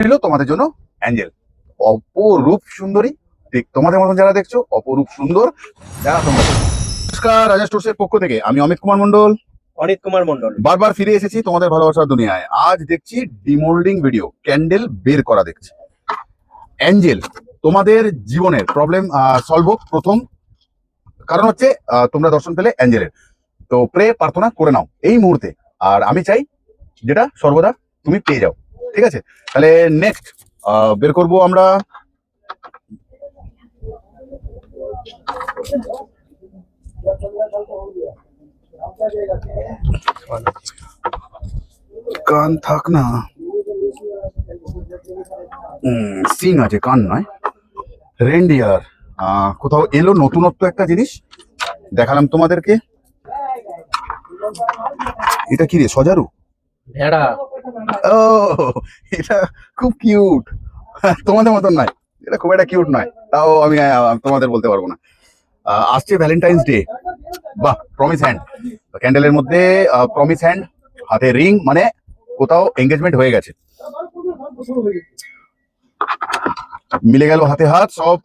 ছিল তোমাদের জন্য অ্যাঞ্জেল, অপরূপ সুন্দরী, ঠিক তোমাদের মতন যারা দেখছো অপরূপ সুন্দর যারা তোমরা দেখছো। নমস্কার, রাজা স্টোর্সের পক্ষ থেকে আমি অমিত কুমার মন্ডল বারবার ফিরে এসেছি তোমাদের ভালোবাসার দুনিয়ায়। আজ দেখছি ডিমোল্ডিং ভিডিও, ক্যান্ডেল বের করা দেখছি। অ্যাঞ্জেল, তোমাদের জীবনের প্রবলেম সলভ হোক। প্রথম কারণ হচ্ছে তোমরা দর্শন পেলে অ্যাঞ্জেলের, তো প্রে প্রার্থনা করে নাও এই মুহূর্তে। আর আমি চাই যেটা সর্বদা তুমি পেয়ে যাও, ঠিক আছে? তাহলে নেক্সট বের করব আমরা কান থাক না, সিং আছে, কান নয়। রেন্ডিয়ার, কোথাও এলো নতুনত্ব একটা জিনিস দেখালাম তোমাদেরকে। এটা কি রে, সজারু? ভেড়া। ও, এটা খুব কিউট, তোমাদের মতন নয়, এটা খুব একটা কিউট নয়, তাও আমি তোমাদের বলতে পারবো না। আসছে ভ্যালেন্টাইন্স ডে, বাহ, প্রমিস হ্যান্ড, ক্যান্ডেলের মধ্যে প্রমিস হ্যান্ড, হাতে রিং, মানে কোথাও এঙ্গেজমেন্ট হয়ে গেছে, মিলে গেল হাতে হাত সব।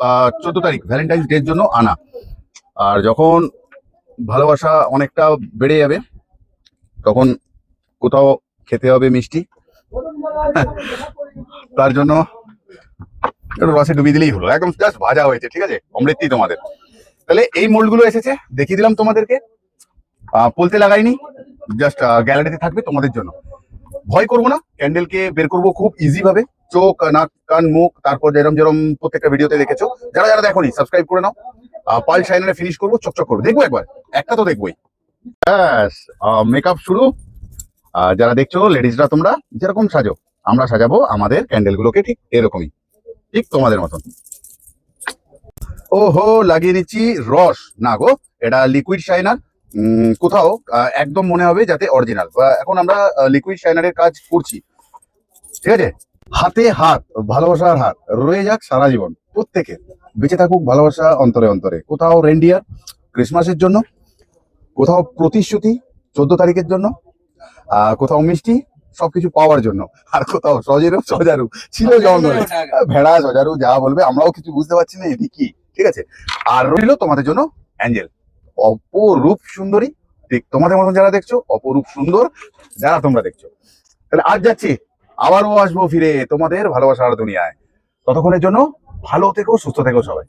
14 তারিখ ভ্যালেন্টাইন্স ডে এর জন্য আনা। আর যখন ভালোবাসা অনেকটা বেড়ে যাবে তখন কোথাও খেতে হবে মিষ্টি, তার জন্য একটু রসে ডুবিয়ে দিলেই হলো, একদম জাস্ট ভাজা হয়েছে, ঠিক আছে? অমৃতি তোমাদের। তাহলে এই মোল্ড গুলো এসেছে, দেখিয়ে দিলাম তোমাদেরকে, বলতে লাগাইনি, জাস্ট গ্যালারিতে থাকবে তোমাদের জন্য। ভয় করবো না, ক্যান্ডেলকে বের করবো খুব ইজি ভাবে। চোখ, নাক, কান, মুখ, তারপর যেরকম যেরকম প্রত্যেকটা ভিডিওতে দেখেছো, যারা যারা দেখোনি সাবস্ক্রাইব করে নাও। পাল শাইনারে ফিনিশ করবো, চকচক করবো, দেখবো একবার, একটা তো দেখবোই। ব্যাস, মেকআপ শুরু। যারা দেখছো লেডিসরা, তোমরা যেরকম সাজো আমরা সাজাবো আমাদের ক্যান্ডেল গুলোকে ঠিক এরকমই, ঠিক তোমাদের মতন। ওহো, লাগিয়ে নিচ্ছি রস, না গো, এটা লিকুইড শাইনার। কোথাও একদম মনে হবে যাতে অরিজিনাল। এখন আমরা লিকুইড শাইনারের কাজ করছি, ঠিক আছে? হাতে হাত, ভালোবাসার হাত রয়ে যাক সারা জীবন প্রত্যেকের, বেঁচে থাকুক ভালোবাসা অন্তরে অন্তরে। কোথাও রেন্ডিয়ার ক্রিসমাসের জন্য, কোথাও প্রতিশ্রুতি 14 তারিখের জন্য, কোথাও মিষ্টি সবকিছু পাওয়ার জন্য, আর কোথাও সজারু ছিল জঙ্গলে, ভেড়া সজারু যা বলবে, আমরাও কিছু বুঝতে পারছি না এটি কি, ঠিক আছে? আর রইল তোমাদের জন্য অ্যাঞ্জেল, অপরূপ সুন্দরী, ঠিক তোমাদের মতন যারা দেখছো অপরূপ সুন্দর যারা তোমরা দেখছো। তাহলে আজ যাচ্ছি, আবারও আসবো ফিরে তোমাদের ভালোবাসার দুনিয়ায়। ততক্ষণের জন্য ভালো থেকো, সুস্থ থেকো সবাই।